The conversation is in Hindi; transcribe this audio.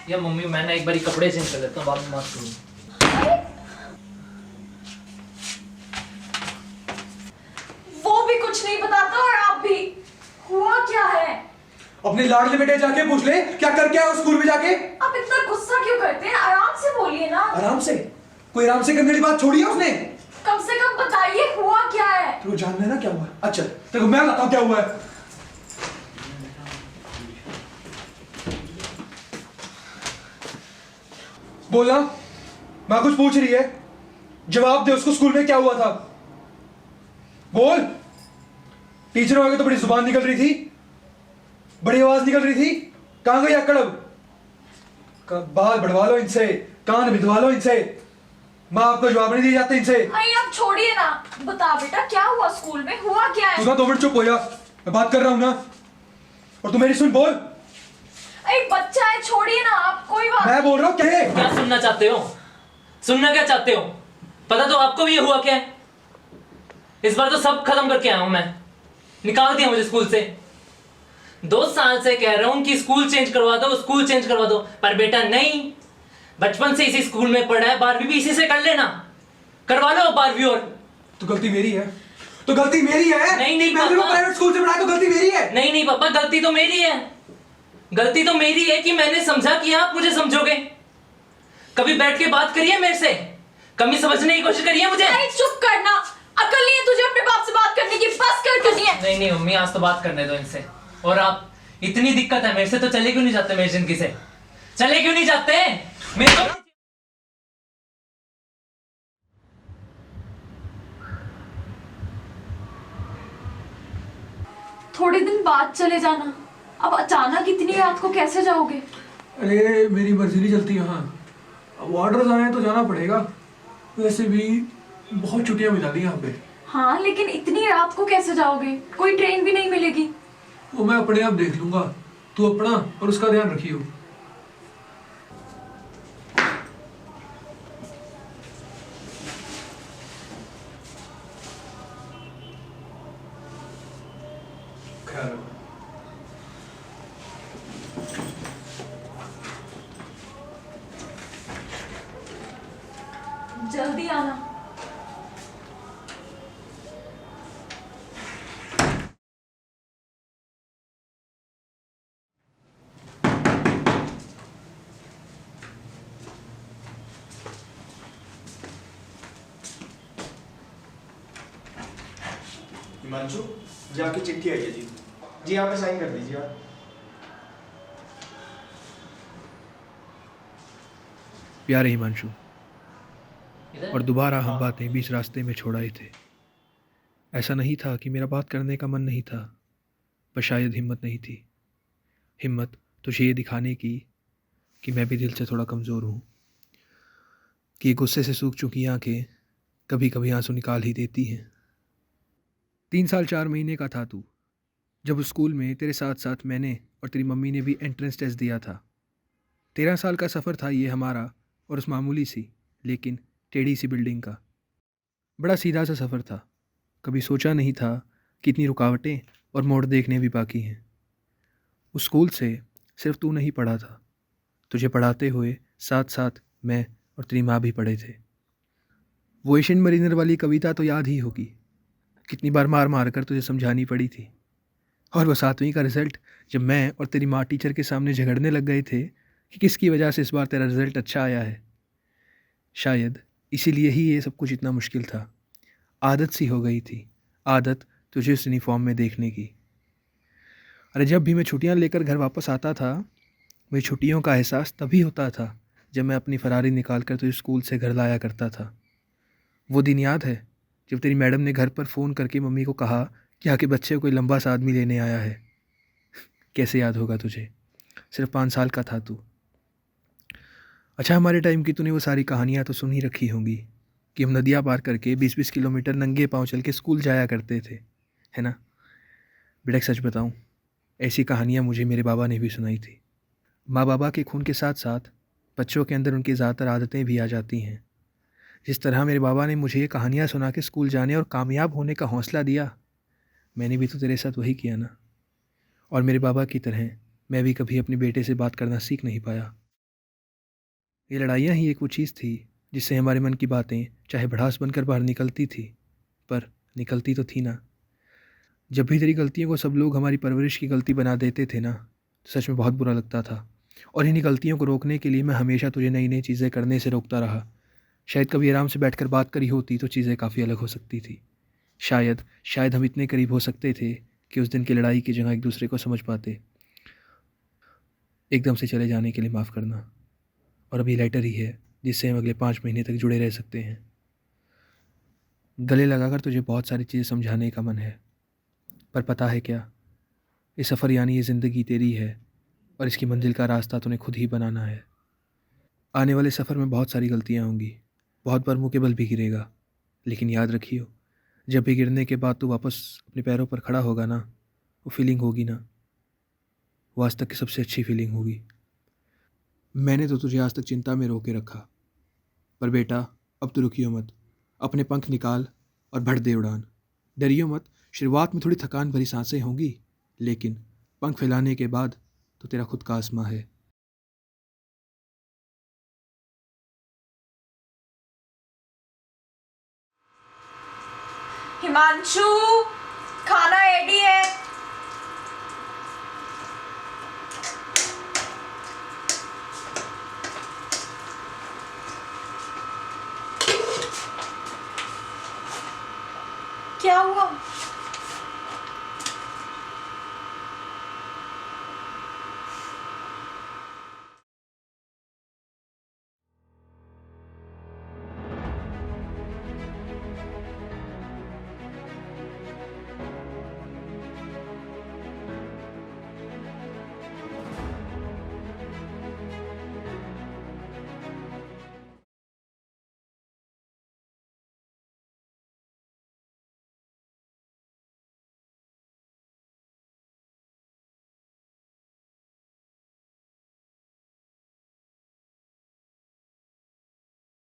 या मम्मी मैं ना एक बार कपड़े चेंज कर लेता हूँ, बाद में बात करूँ। वो भी कुछ नहीं बताता और आप भी। हुआ क्या है? अपने लाडले बेटे जाके पूछ ले क्या कर क्या है उस स्कूल में जाके। आप इतना गुस्सा क्यों करते हैं? आराम से बोलिए ना। आराम से? कोई आराम से करने वाली बात छोड़ी है उसने? कम से कम बताइए हुआ क्या है। तेरे को जानना है ना क्या हुआ? अच्छा तेरे को मैं बताता हूँ क्या हुआ है। बोलना, माँ कुछ पूछ रही है, जवाब दे उसको। स्कूल में क्या हुआ था? बोल। टीचर आगे तो बड़ी जुबान निकल रही थी, बड़ी आवाज निकल रही थी। कहां गई अक्कड़? अब बाल बढ़वा लो इनसे, कान भिदवा लो इनसे। माँ आपको जवाब नहीं दिए जाते इनसे। अरे आप छोड़िए ना। बता बेटा क्या हुआ स्कूल में? हुआ क्या है? तू ना 2 मिनट चुप हो जा, मैं बात कर रहा हूं ना, और तू मेरी सुन। बोल। एक बच्चा है, छोड़िए ना आप। कोई बात मैं बोल रहा हूँ क्या? क्या सुनना चाहते हो? सुनना क्या चाहते हो? पता तो आपको भी ये हुआ क्या है। इस बार तो सब खत्म करके आया हूं मैं। निकाल दिया मुझे स्कूल से। 2 साल से कह रहा हूं कि स्कूल चेंज करवा दो, स्कूल चेंज करवा दो, पर बेटा नहीं। बचपन से इसी स्कूल में पढ़ा है, 12वीं भी इसी से कर लेना। करवा लो 12वीं और। तो गलती मेरी है, तो गलती मेरी है। नहीं नहीं मैं तेरे को पापा। प्राइवेट स्कूल से पढ़ाया तो गलती मेरी है। नहीं नहीं पापा, गलती तो मेरी है। गलती तो मेरी है कि मैंने समझा कि आप मुझे समझोगे। कभी बैठ के बात करिए मेरे से, कभी समझने की कोशिश करिए मुझे। नहीं, चुप करना। अकल नहीं है तुझे अपने बाप से बात करने की? बस कर करनी है। नहीं नहीं मम्मी, आज तो बात करने दो इनसे। और आप, इतनी दिक्कत है मेरे से तो चले क्यों नहीं जाते मेरी जिंदगी से? चले क्यों नहीं जाते मेरे तो। थोड़े दिन बाद चले जाना। अब अचानक इतनी रात को कैसे जाओगे? अरे मेरी मर्जी नहीं चलती यहाँ, अब ऑर्डर्स आए तो जाना पड़ेगा। वैसे भी बहुत छुट्टियां बिता दी यहाँ पे। हाँ लेकिन इतनी रात को कैसे जाओगे? कोई ट्रेन भी नहीं मिलेगी। वो मैं अपने आप देख लूंगा, तू अपना और उसका ध्यान रखियो। ख्याल रखो। जल्दी आना। हिमांशु जी आपकी चिट्ठी आई है जी। जी यहाँ पे साइन कर दीजिए आप। प्यारे हिमांशु, इधर? और दोबारा हम हाँ। बातें बीच रास्ते में छोड़ आए थे। ऐसा नहीं था कि मेरा बात करने का मन नहीं था, पर शायद हिम्मत नहीं थी। हिम्मत तुझे ये दिखाने की कि मैं भी दिल से थोड़ा कमज़ोर हूँ, कि गुस्से से सूख चुकी आंखें कभी कभी आंसू निकाल ही देती हैं। 3 साल 4 महीने का था तू जब उस स्कूल में तेरे साथ साथ मैंने और तेरी मम्मी ने भी एंट्रेंस टेस्ट दिया था। 13 साल का सफ़र था ये हमारा, और उस मामूली सी लेकिन टेढ़ी सी बिल्डिंग का। बड़ा सीधा सा सफ़र था। कभी सोचा नहीं था कि इतनी रुकावटें और मोड़ देखने भी बाकी हैं। उस स्कूल से सिर्फ तू नहीं पढ़ा था, तुझे पढ़ाते हुए साथ साथ मैं और तेरी माँ भी पढ़े थे। वो एशियन मरीनर वाली कविता तो याद ही होगी, कितनी बार मार मार कर तुझे समझानी पड़ी थी। और वो 7वीं का रिज़ल्ट, जब मैं और तेरी माँ टीचर के सामने झगड़ने लग गए थे कि किसकी वजह से इस बार तेरा रिज़ल्ट अच्छा आया है। शायद इसीलिए ही ये सब कुछ इतना मुश्किल था। आदत सी हो गई थी, आदत तुझे उस यूनिफॉर्म में देखने की। अरे जब भी मैं छुट्टियां लेकर घर वापस आता था, मेरी छुट्टियों का एहसास तभी होता था जब मैं अपनी फ़रारी निकाल कर तुझे स्कूल से घर लाया करता था। वो दिन याद है जब तेरी मैडम ने घर पर फ़ोन करके मम्मी को कहा कि आके बच्चे को कोई लंबा सा आदमी लेने आया है। कैसे याद होगा तुझे? सिर्फ 5 साल का था तू। अच्छा, हमारे टाइम की तूने वो सारी कहानियाँ तो सुन ही रखी होंगी कि हम नदियाँ पार करके 20-20 किलोमीटर नंगे पाँव चल के स्कूल जाया करते थे, है ना? बेटा एक सच बताऊँ, ऐसी कहानियाँ मुझे मेरे बाबा ने भी सुनाई थी। माँ बाबा के खून के साथ साथ बच्चों के अंदर उनकी ज़्यादातर आदतें भी आ जाती हैं। जिस तरह मेरे बाबा ने मुझे ये कहानियाँ सुना के स्कूल जाने और कामयाब होने का हौसला दिया, मैंने भी तो तेरे साथ वही किया ना। और मेरे बाबा की तरह मैं भी कभी अपने बेटे से बात करना सीख नहीं पाया। ये लड़ाइयाँ ही एक वो चीज़ थी जिससे हमारे मन की बातें चाहे भड़ास बनकर बाहर निकलती थी, पर निकलती तो थी ना। जब भी तेरी गलतियों को सब लोग हमारी परवरिश की गलती बना देते थे ना, तो सच में बहुत बुरा लगता था। और इन्हीं गलतियों को रोकने के लिए मैं हमेशा तुझे नई नई चीज़ें करने से रोकता रहा। शायद कभी आराम से बैठकर बात करी होती तो चीज़ें काफ़ी अलग हो सकती थी। शायद हम इतने करीब हो सकते थे कि उस दिन की लड़ाई की जगह एक दूसरे को समझ पाते। एकदम से चले जाने के लिए माफ़ करना। और अभी लेटर ही है जिससे हम अगले 5 महीने तक जुड़े रह सकते हैं। गले लगाकर तुझे बहुत सारी चीज़ें समझाने का मन है, पर पता है क्या, ये सफ़र यानी ये ज़िंदगी तेरी है और इसकी मंजिल का रास्ता तूने खुद ही बनाना है। आने वाले सफ़र में बहुत सारी गलतियाँ होंगी, बहुत बार मुँह के बल भी गिरेगा, लेकिन याद रखियो, जब भी गिरने के बाद तू वापस अपने पैरों पर खड़ा होगा ना, वो फीलिंग होगी ना, वो आज तक की सबसे अच्छी फीलिंग होगी। मैंने तो तुझे आज तक चिंता में रोके रखा, पर बेटा अब तो रुकियो मत, अपने पंख निकाल और भर दे उड़ान। डरियो मत, शुरुआत में थोड़ी थकान भरी सांसें होंगी, लेकिन पंख फैलाने के बाद तो तेरा खुद का आसमां है। हिमांशु, खाना रेडी है। क्या हुआ?